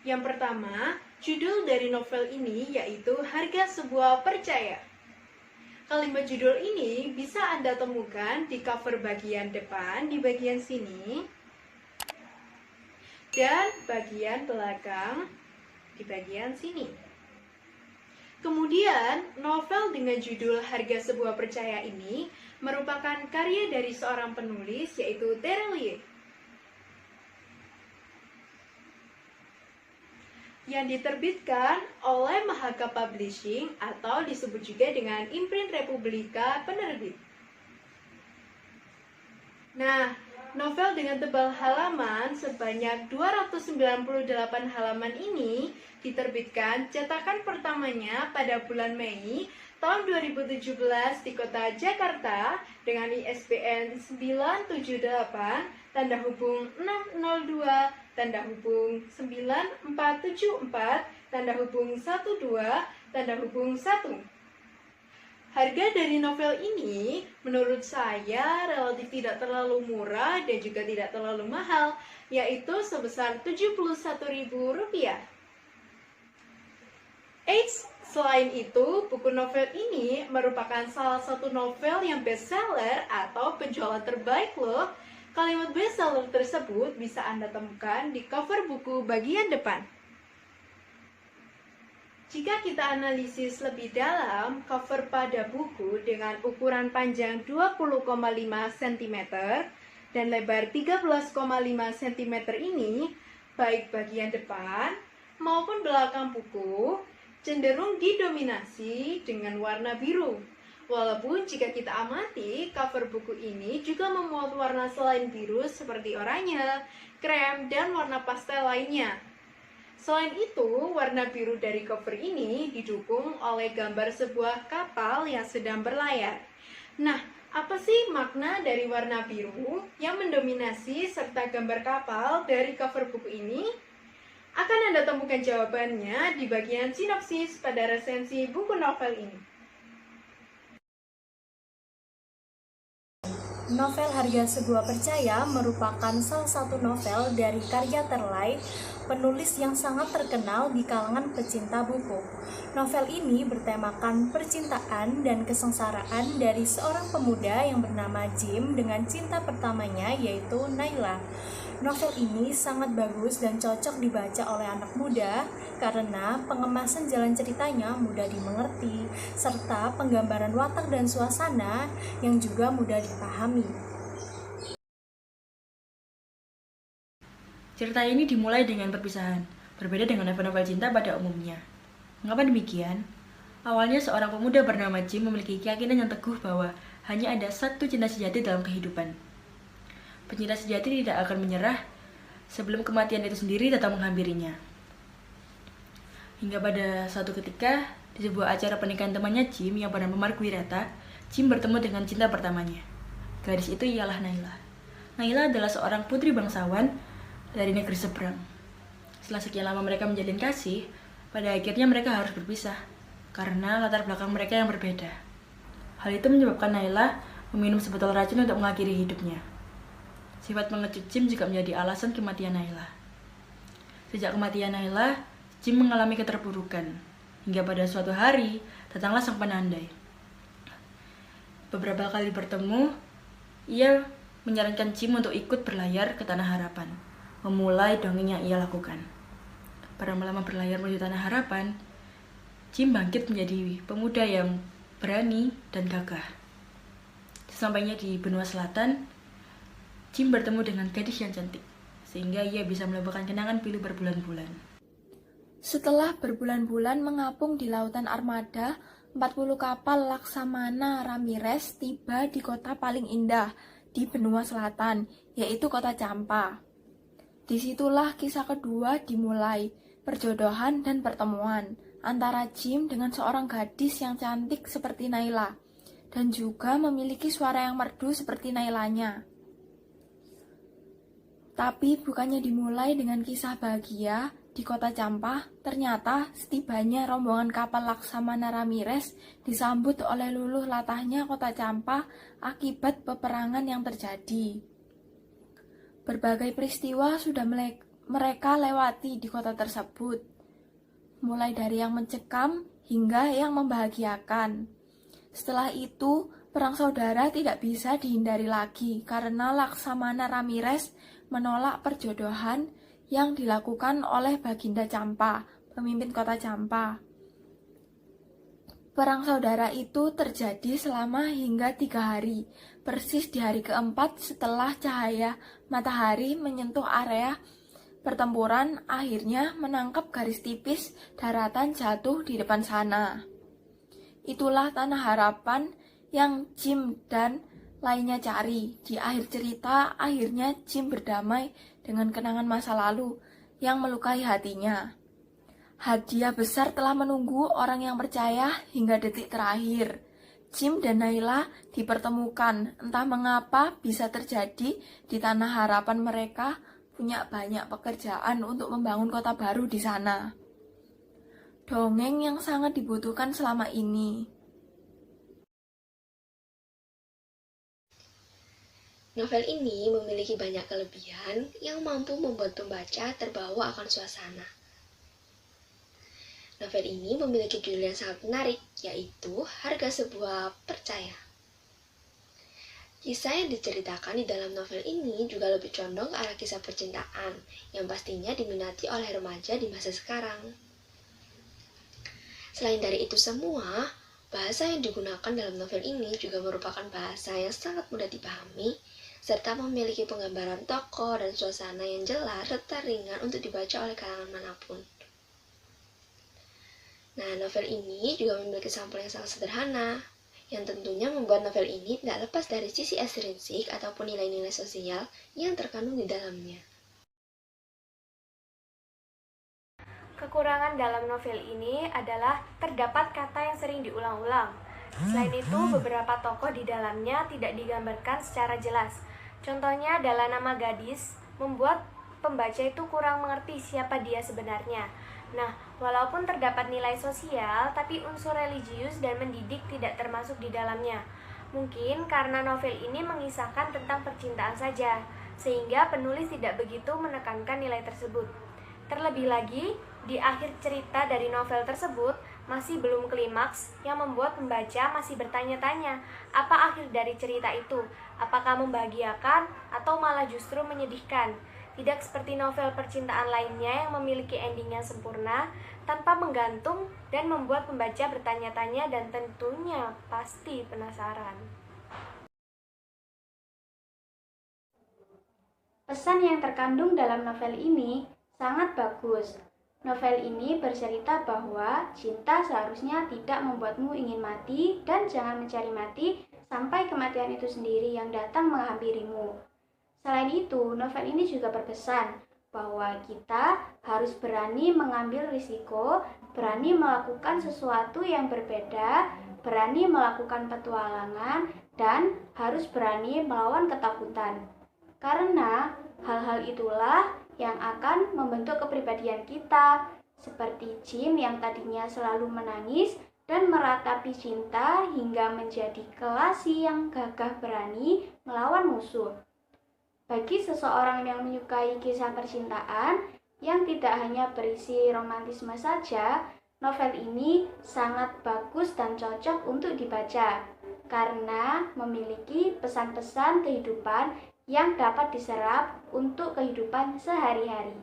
Yang pertama, judul dari novel ini yaitu Harga Sebuah Percaya. Kalimat judul ini bisa Anda temukan di cover bagian depan di bagian sini dan bagian belakang di bagian sini. Kemudian, novel dengan judul Harga Sebuah Percaya ini merupakan karya dari seorang penulis yaitu Terelie yang diterbitkan oleh Mahaka Publishing atau disebut juga dengan Imprint Republika Penerbit. Nah, novel dengan tebal halaman sebanyak 298 halaman ini diterbitkan cetakan pertamanya pada bulan Mei tahun 2017 di kota Jakarta dengan ISBN 978 tanda hubung 602 tanda hubung 9474 tanda hubung 12 tanda hubung 1. Harga dari novel ini menurut saya relatif tidak terlalu murah dan juga tidak terlalu mahal, yaitu sebesar Rp71.000. Selain itu, buku novel ini merupakan salah satu novel yang bestseller atau penjualan terbaik loh. Kalimat bestseller tersebut bisa Anda temukan di cover buku bagian depan. Jika kita analisis lebih dalam, cover pada buku dengan ukuran panjang 20,5 cm dan lebar 13,5 cm ini, baik bagian depan maupun belakang buku, cenderung didominasi dengan warna biru. Walaupun jika kita amati, cover buku ini juga memuat warna selain biru seperti oranye, krem, dan warna pastel lainnya. Selain itu, warna biru dari cover ini didukung oleh gambar sebuah kapal yang sedang berlayar. Nah, apa sih makna dari warna biru yang mendominasi serta gambar kapal dari cover buku ini? Akan Anda temukan jawabannya di bagian sinopsis pada resensi buku novel ini. Novel Harga Sebuah Percaya merupakan salah satu novel dari karya Terlai, penulis yang sangat terkenal di kalangan pecinta buku. Novel ini bertemakan percintaan dan kesengsaraan dari seorang pemuda yang bernama Jim dengan cinta pertamanya yaitu Naila. Novel ini sangat bagus dan cocok dibaca oleh anak muda karena pengemasan jalan ceritanya mudah dimengerti, serta penggambaran watak dan suasana yang juga mudah dipahami. Cerita ini dimulai dengan perpisahan, berbeda dengan novel-novel cinta pada umumnya. Mengapa demikian? Awalnya seorang pemuda bernama Jim memiliki keyakinan yang teguh bahwa hanya ada satu cinta sejati dalam kehidupan. Pencinta sejati tidak akan menyerah sebelum kematian itu sendiri datang menghampirinya. Hingga pada suatu ketika, di sebuah acara pernikahan temannya Jim yang bernama Marguerita, Jim bertemu dengan cinta pertamanya. Gadis itu ialah Naila. Naila adalah seorang putri bangsawan dari negeri seberang. Setelah sekian lama mereka menjalin kasih, pada akhirnya mereka harus berpisah karena latar belakang mereka yang berbeda. Hal itu menyebabkan Naila meminum sebotol racun untuk mengakhiri hidupnya. Sifat pengecut Jim juga menjadi alasan kematian Naila. Sejak kematian Naila, Jim mengalami keterpurukan. Hingga pada suatu hari, datanglah sang penandai. Beberapa kali bertemu, ia menyarankan Jim untuk ikut berlayar ke Tanah Harapan, memulai dongeng yang ia lakukan. Pada malam berlayar menuju Tanah Harapan, Jim bangkit menjadi pemuda yang berani dan gagah. Sesampainya di benua selatan, Jim bertemu dengan gadis yang cantik, sehingga ia bisa meleburkan kenangan pilu berbulan-bulan. Setelah berbulan-bulan mengapung di lautan armada, 40 kapal Laksamana Ramirez tiba di kota paling indah di benua selatan, yaitu kota Champa. Disitulah kisah kedua dimulai, perjodohan dan pertemuan antara Jim dengan seorang gadis yang cantik seperti Naila, dan juga memiliki suara yang merdu seperti Nailanya. Tapi bukannya dimulai dengan kisah bahagia di kota Champa, ternyata setibanya rombongan kapal Laksamana Ramirez disambut oleh luluh latahnya kota Champa akibat peperangan yang terjadi. Berbagai peristiwa sudah mereka lewati di kota tersebut, mulai dari yang mencekam hingga yang membahagiakan. Setelah itu, perang saudara tidak bisa dihindari lagi karena Laksamana Ramirez menolak perjodohan yang dilakukan oleh Baginda Champa, pemimpin kota Champa. Perang saudara itu terjadi selama hingga 3 hari, persis di hari keempat setelah cahaya matahari menyentuh area pertempuran, akhirnya menangkap garis tipis daratan jatuh di depan sana. Itulah tanah harapan yang Jim dan lainnya cari. Di akhir cerita, akhirnya Jim berdamai dengan kenangan masa lalu yang melukai hatinya. Hadiah besar telah menunggu orang yang percaya hingga detik terakhir. Jim dan Naila dipertemukan. Entah mengapa bisa terjadi di tanah harapan, mereka punya banyak pekerjaan untuk membangun kota baru di sana. Dongeng yang sangat dibutuhkan selama ini. Novel ini memiliki banyak kelebihan yang mampu membuat pembaca terbawa akan suasana. Novel ini memiliki judul yang sangat menarik, yaitu Harga Sebuah Percaya. Kisah yang diceritakan di dalam novel ini juga lebih condong ke arah kisah percintaan, yang pastinya diminati oleh remaja di masa sekarang. Selain dari itu semua, bahasa yang digunakan dalam novel ini juga merupakan bahasa yang sangat mudah dipahami, serta memiliki penggambaran tokoh dan suasana yang jelas serta ringan untuk dibaca oleh kalangan manapun. Nah, novel ini juga memiliki sampul yang sangat sederhana, yang tentunya membuat novel ini tidak lepas dari sisi estrinsik ataupun nilai-nilai sosial yang terkandung di dalamnya. Kekurangan dalam novel ini adalah terdapat kata yang sering diulang-ulang. Selain itu, beberapa tokoh di dalamnya tidak digambarkan secara jelas. Contohnya adalah nama gadis, membuat pembaca itu kurang mengerti siapa dia sebenarnya. Nah, walaupun terdapat nilai sosial, tapi unsur religius dan mendidik tidak termasuk di dalamnya. Mungkin karena novel ini mengisahkan tentang percintaan saja, sehingga penulis tidak begitu menekankan nilai tersebut. Terlebih lagi, di akhir cerita dari novel tersebut masih belum klimaks yang membuat pembaca masih bertanya-tanya, apa akhir dari cerita itu? Apakah membahagiakan atau malah justru menyedihkan? Tidak seperti novel percintaan lainnya yang memiliki ending yang sempurna, tanpa menggantung dan membuat pembaca bertanya-tanya dan tentunya pasti penasaran. Pesan yang terkandung dalam novel ini sangat bagus. Novel ini bercerita bahwa cinta seharusnya tidak membuatmu ingin mati dan jangan mencari mati sampai kematian itu sendiri yang datang menghampirimu. Selain itu, novel ini juga berpesan bahwa kita harus berani mengambil risiko, berani melakukan sesuatu yang berbeda, berani melakukan petualangan, dan harus berani melawan ketakutan. Karena hal-hal itulah yang akan membentuk kepribadian kita, seperti Jim yang tadinya selalu menangis dan meratapi cinta hingga menjadi Kelasi yang gagah berani melawan musuh. Bagi seseorang yang menyukai kisah percintaan yang tidak hanya berisi romantisme saja, novel ini sangat bagus dan cocok untuk dibaca karena memiliki pesan-pesan kehidupan yang dapat diserap untuk kehidupan sehari-hari.